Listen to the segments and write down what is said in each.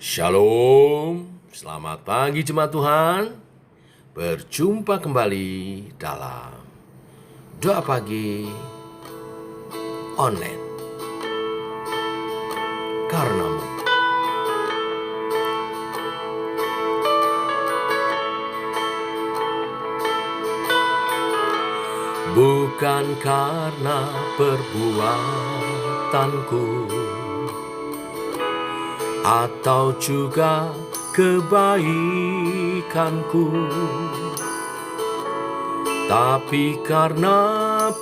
Shalom, selamat pagi jemaat Tuhan. Berjumpa kembali dalam Doa Pagi Online. Karenamu. Bukan karena perbuatanku atau juga kebaikanku, tapi karena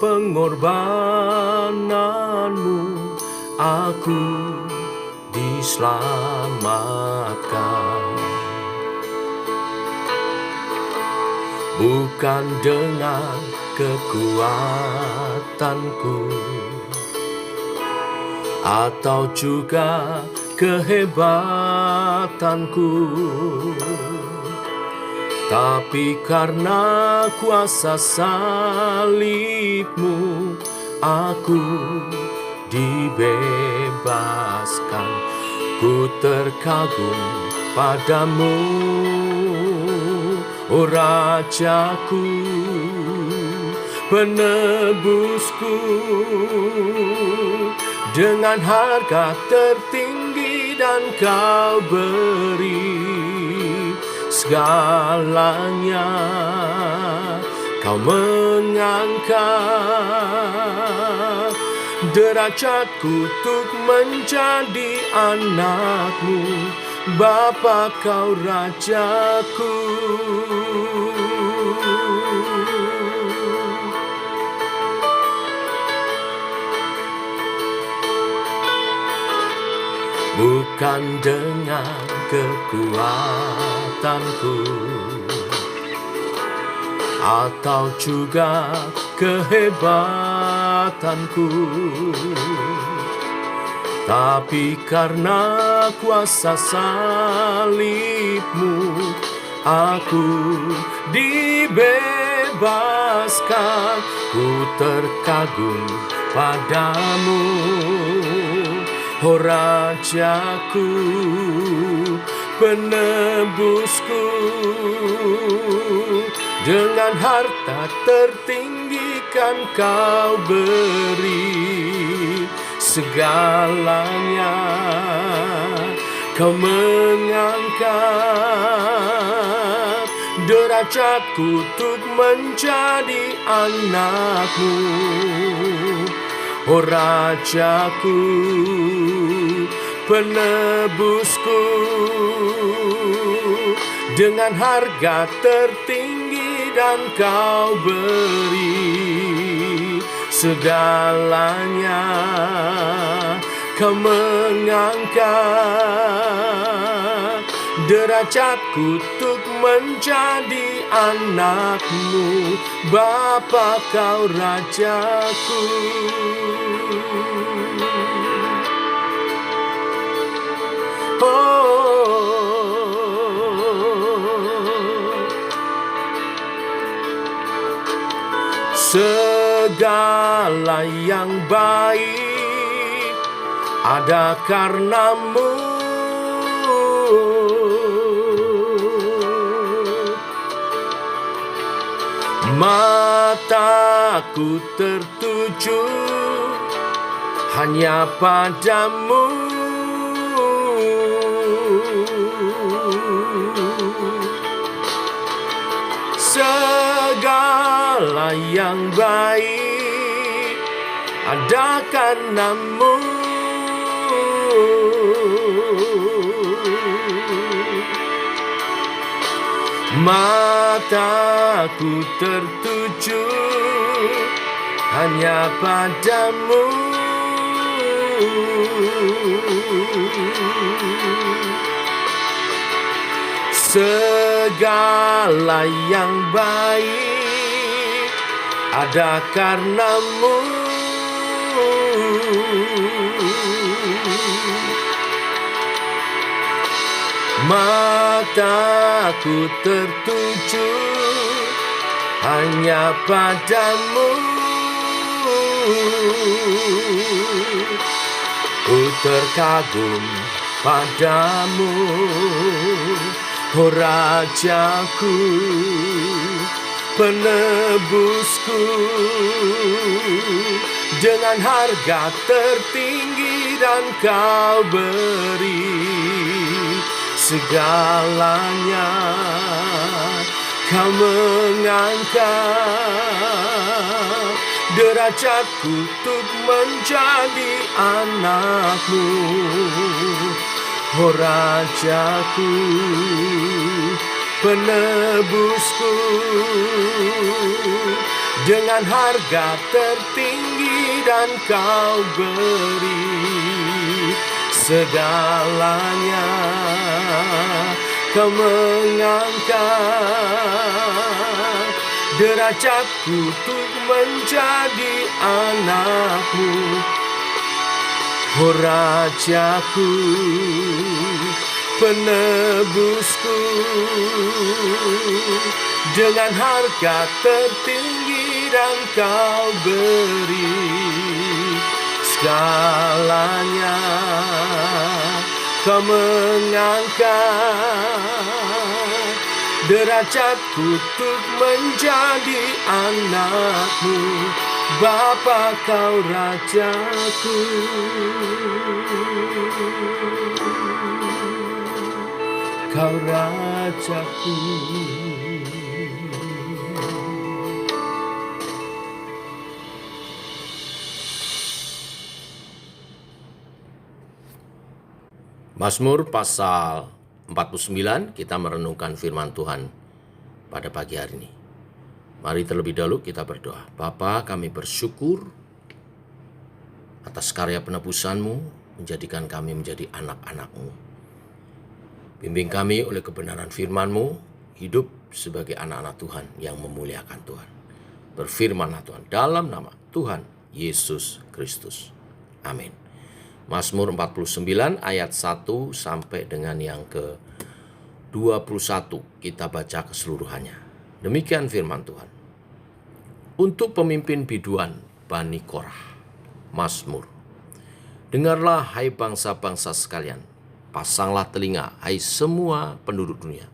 pengorbananmu aku diselamatkan. Bukan dengan kekuatanku atau juga kehebatanku, tapi karena kuasa salibmu aku dibebaskan. Ku terkagum padamu, oh Rajaku, penebusku. Dengan harga tertinggi dan kau beri segalanya. Kau mengangkat derajatku untuk menjadi anakmu, Bapa, kau Rajaku. Bukan dengan kekuatanku atau juga kehebatanku, tapi karena kuasa salibmu aku dibebaskan. Ku terkagum padamu, oh Rajaku, penebusku. Dengan harta tertinggi kan kau beri segalanya. Kau mengangkat derajatku untuk menjadi anakmu, oh Rajaku, penebusku. Dengan harga tertinggi dan kau beri segalanya. Kau mengangkat derajatku untuk menjadi anakmu, Bapa, kau Rajaku. Segala yang baik ada karenamu. Mataku tertuju hanya padamu. Segala yang baik ada karenamu. Mataku tertuju hanya padamu. Segala yang baik ada karenamu. Mataku tertuju hanya padamu. Ku terkagum padamu, oh Rajaku, penebusku. Dengan harga tertinggi dan kau beri segalanya. Kau mengangkat derajatku untuk menjadi anakmu, oh Rajaku, penebusku. Dengan harga tertinggi dan kau beri segalanya. Kau mengangkat derajatku untuk menjadi anakmu, oh Rajaku, penebusku. Dengan harga tertinggi dan kau beri segalanya. Kau mengangkat derajatku untuk menjadi anakmu, Bapa, kau Rajaku. Kau Rajaku. Mazmur pasal 49, kita merenungkan firman Tuhan pada pagi hari ini. Mari terlebih dahulu kita berdoa. Bapa, kami bersyukur atas karya penebusan-Mu, menjadikan kami menjadi anak-anak-Mu. Bimbing kami oleh kebenaran firman-Mu, hidup sebagai anak-anak Tuhan yang memuliakan Tuhan. Berfirmanlah Tuhan dalam nama Tuhan Yesus Kristus. Amin. Mazmur 49 ayat 1 sampai dengan yang ke-21 kita baca keseluruhannya. Demikian firman Tuhan. Untuk pemimpin biduan Bani Korah, Mazmur. Dengarlah hai bangsa-bangsa sekalian, pasanglah telinga hai semua penduduk dunia.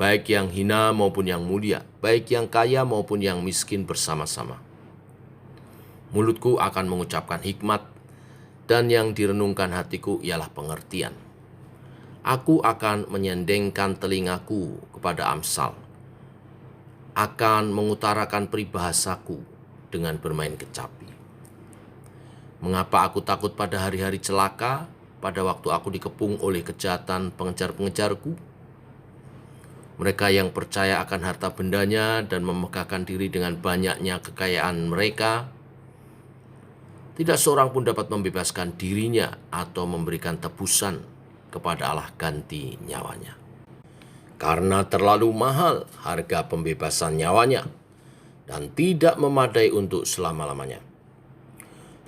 Baik yang hina maupun yang mulia, baik yang kaya maupun yang miskin bersama-sama. Mulutku akan mengucapkan hikmat, dan yang direnungkan hatiku ialah pengertian. Aku akan menyendengkan telingaku kepada Amsal, akan mengutarakan peribahasaku dengan bermain kecapi. Mengapa aku takut pada hari-hari celaka, pada waktu aku dikepung oleh kejahatan pengejar-pengejarku? Mereka yang percaya akan harta bendanya dan memegahkan diri dengan banyaknya kekayaan mereka, tidak seorang pun dapat membebaskan dirinya atau memberikan tebusan kepada Allah ganti nyawanya. Karena terlalu mahal harga pembebasan nyawanya dan tidak memadai untuk selama-lamanya.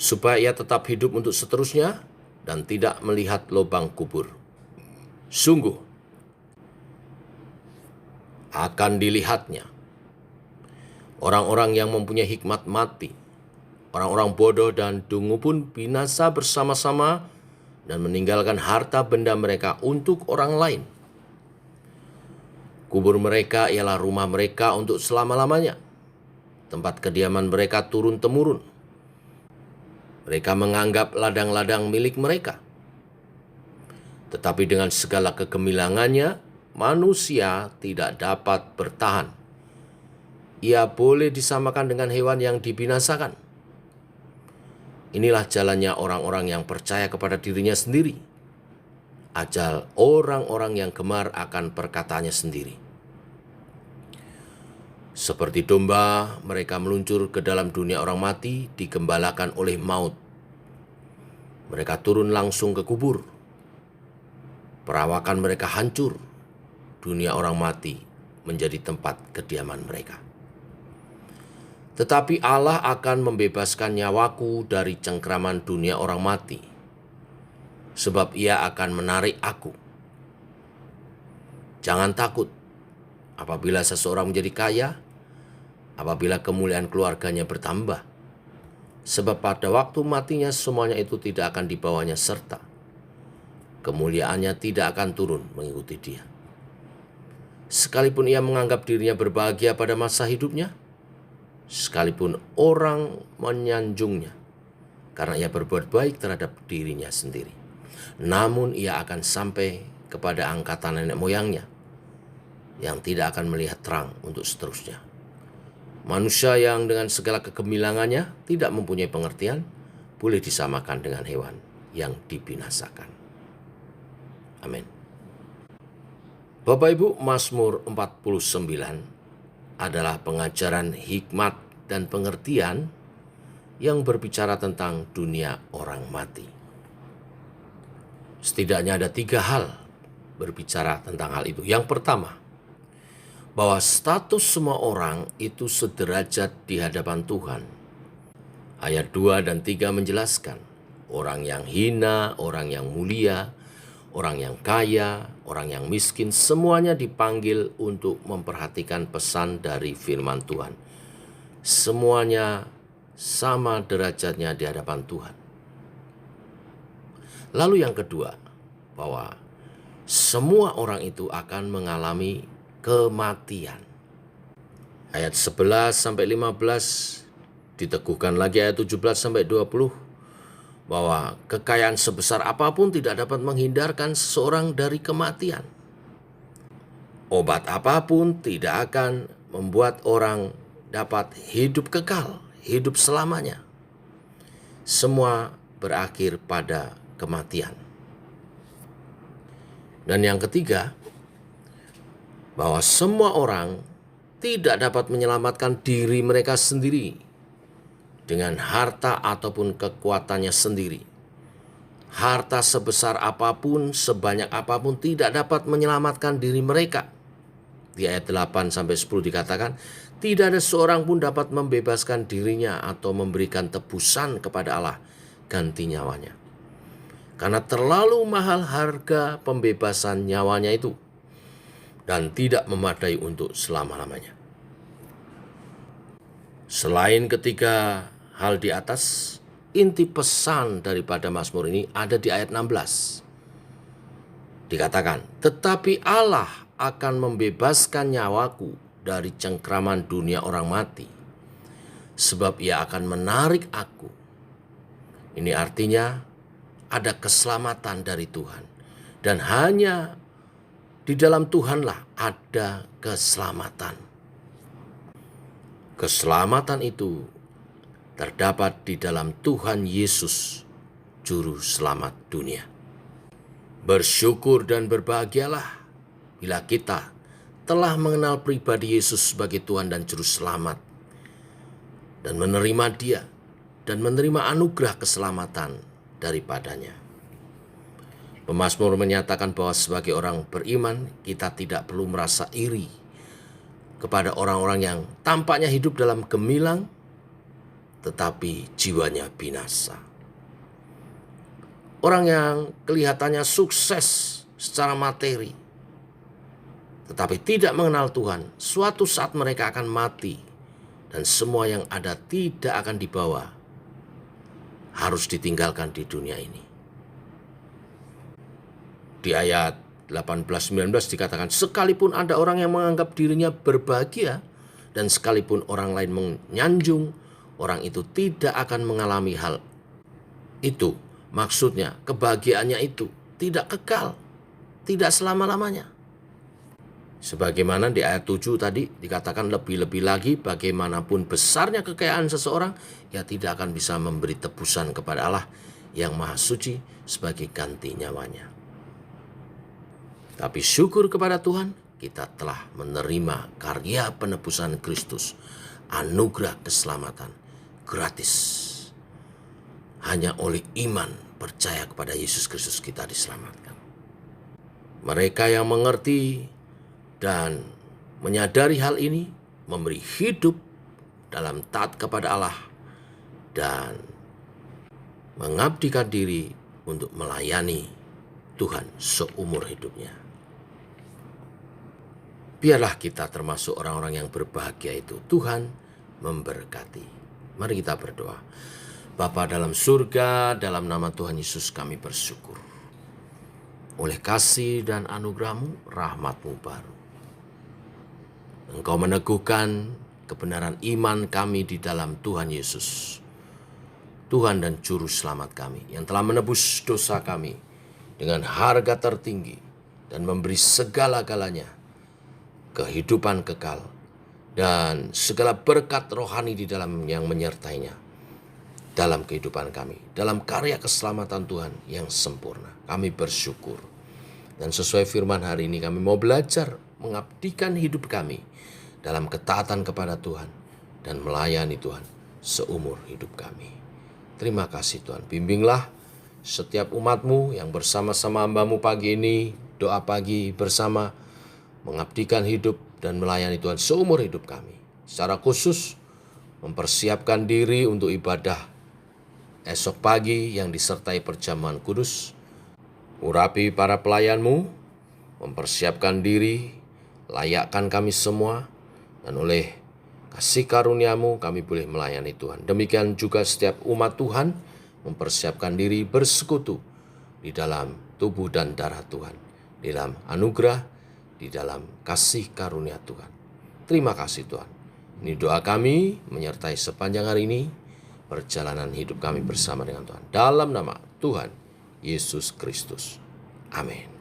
Supaya ia tetap hidup untuk seterusnya dan tidak melihat lubang kubur. Sungguh akan dilihatnya. Orang-orang yang mempunyai hikmat mati. Orang-orang bodoh dan dungu pun binasa bersama-sama dan meninggalkan harta benda mereka untuk orang lain. Kubur mereka ialah rumah mereka untuk selama-lamanya. Tempat kediaman mereka turun-temurun. Mereka menganggap ladang-ladang milik mereka. Tetapi dengan segala kegemilangannya, manusia tidak dapat bertahan. Ia boleh disamakan dengan hewan yang dibinasakan. Inilah jalannya orang-orang yang percaya kepada dirinya sendiri. Ajal orang-orang yang gemar akan perkataannya sendiri. Seperti domba, mereka meluncur ke dalam dunia orang mati, digembalakan oleh maut. Mereka turun langsung ke kubur. Perawakan mereka hancur. Dunia orang mati menjadi tempat kediaman mereka. Tetapi Allah akan membebaskan nyawaku dari cengkraman dunia orang mati, sebab Ia akan menarik aku. Jangan takut apabila seseorang menjadi kaya, apabila kemuliaan keluarganya bertambah, sebab pada waktu matinya semuanya itu tidak akan dibawanya serta. kemuliaannya tidak akan turun mengikuti dia. Sekalipun ia menganggap dirinya berbahagia pada masa hidupnya, sekalipun orang menyanjungnya karena ia berbuat baik terhadap dirinya sendiri, namun ia akan sampai kepada angkatan nenek moyangnya yang tidak akan melihat terang untuk seterusnya. Manusia yang dengan segala kegemilangannya tidak mempunyai pengertian boleh disamakan dengan hewan yang dibinasakan. Amin. Bapak Ibu, Mazmur 49 adalah pengajaran hikmat dan pengertian yang berbicara tentang dunia orang mati. Setidaknya ada 3 hal berbicara tentang hal itu. Yang pertama, bahwa status semua orang itu sederajat di hadapan Tuhan. Ayat 2 dan 3 menjelaskan, orang yang hina, orang yang mulia, orang yang kaya, orang yang miskin, semuanya dipanggil untuk memperhatikan pesan dari firman Tuhan. Semuanya sama derajatnya di hadapan Tuhan. Lalu yang kedua, bahwa semua orang itu akan mengalami kematian. Ayat 11 sampai 15 diteguhkan lagi ayat 17 sampai 20 bahwa kekayaan sebesar apapun tidak dapat menghindarkan seseorang dari kematian. Obat apapun tidak akan membuat orang dapat hidup kekal, hidup selamanya. Semua berakhir pada kematian. Dan yang ketiga, bahwa semua orang tidak dapat menyelamatkan diri mereka sendiri dengan harta ataupun kekuatannya sendiri. Harta sebesar apapun, sebanyak apapun tidak dapat menyelamatkan diri mereka. Di ayat 8 sampai 10 dikatakan, tidak ada seorang pun dapat membebaskan dirinya atau memberikan tebusan kepada Allah ganti nyawanya. Karena terlalu mahal harga pembebasan nyawanya itu dan tidak memadai untuk selama-lamanya. Selain ketiga hal di atas, inti pesan daripada Mazmur ini ada di ayat 16. Dikatakan, tetapi Allah akan membebaskan nyawaku dari cengkraman dunia orang mati, sebab ia akan menarik aku. Ini artinya ada keselamatan dari Tuhan. Dan hanya di dalam Tuhanlah ada keselamatan. Keselamatan itu terdapat di dalam Tuhan Yesus, Juru Selamat dunia. Bersyukur dan berbahagialah bila kita telah mengenal pribadi Yesus sebagai Tuhan dan Juru Selamat, dan menerima Dia, dan menerima anugerah keselamatan daripadanya. Pemazmur menyatakan bahwa sebagai orang beriman, kita tidak perlu merasa iri kepada orang-orang yang tampaknya hidup dalam gemilang, tetapi jiwanya binasa. Orang yang kelihatannya sukses secara materi, tetapi tidak mengenal Tuhan, suatu saat mereka akan mati, dan semua yang ada tidak akan dibawa, harus ditinggalkan di dunia ini. Di ayat 18-19 dikatakan, sekalipun ada orang yang menganggap dirinya berbahagia dan sekalipun orang lain menyanjung, orang itu tidak akan mengalami hal itu. Maksudnya kebahagiaannya itu tidak kekal, tidak selama-lamanya. Sebagaimana di ayat 7 tadi dikatakan, lebih-lebih lagi bagaimanapun besarnya kekayaan seseorang, ia tidak akan bisa memberi tebusan kepada Allah yang Maha Suci sebagai ganti nyawanya. Tapi syukur kepada Tuhan, kita telah menerima karya penebusan Kristus, anugerah keselamatan gratis. Hanya oleh iman percaya kepada Yesus Kristus kita diselamatkan. Mereka yang mengerti dan menyadari hal ini, memberi hidup dalam taat kepada Allah dan mengabdikan diri untuk melayani Tuhan seumur hidupnya. Biarlah kita termasuk orang-orang yang berbahagia itu. Tuhan memberkati. Mari kita berdoa. Bapa dalam surga, dalam nama Tuhan Yesus kami bersyukur. oleh kasih dan anugerah-Mu, rahmat-Mu baru. Engkau meneguhkan kebenaran iman kami di dalam Tuhan Yesus, Tuhan dan Juru Selamat kami, yang telah menebus dosa kami dengan harga tertinggi dan memberi segala-galanya, kehidupan kekal, dan segala berkat rohani di dalam yang menyertainya dalam kehidupan kami, dalam karya keselamatan Tuhan yang sempurna. Kami bersyukur. Dan sesuai firman hari ini kami mau belajar mengabdikan hidup kami dalam ketaatan kepada Tuhan dan melayani Tuhan seumur hidup kami. Terima kasih Tuhan. Bimbinglah setiap umat-Mu yang bersama-sama hamba-Mu pagi ini, doa pagi bersama, mengabdikan hidup dan melayani Tuhan seumur hidup kami. Secara khusus mempersiapkan diri untuk ibadah esok pagi yang disertai perjamuan kudus. Urapi para pelayan-Mu, mempersiapkan diri, layakkan kami semua, dan oleh kasih karunia-Mu kami boleh melayani Tuhan. Demikian juga setiap umat Tuhan mempersiapkan diri bersekutu di dalam tubuh dan darah Tuhan, di dalam anugerah, di dalam kasih karunia Tuhan. Terima kasih Tuhan. Ini doa kami menyertai sepanjang hari ini, perjalanan hidup kami bersama dengan Tuhan. Dalam nama Tuhan Yesus Kristus. Amin.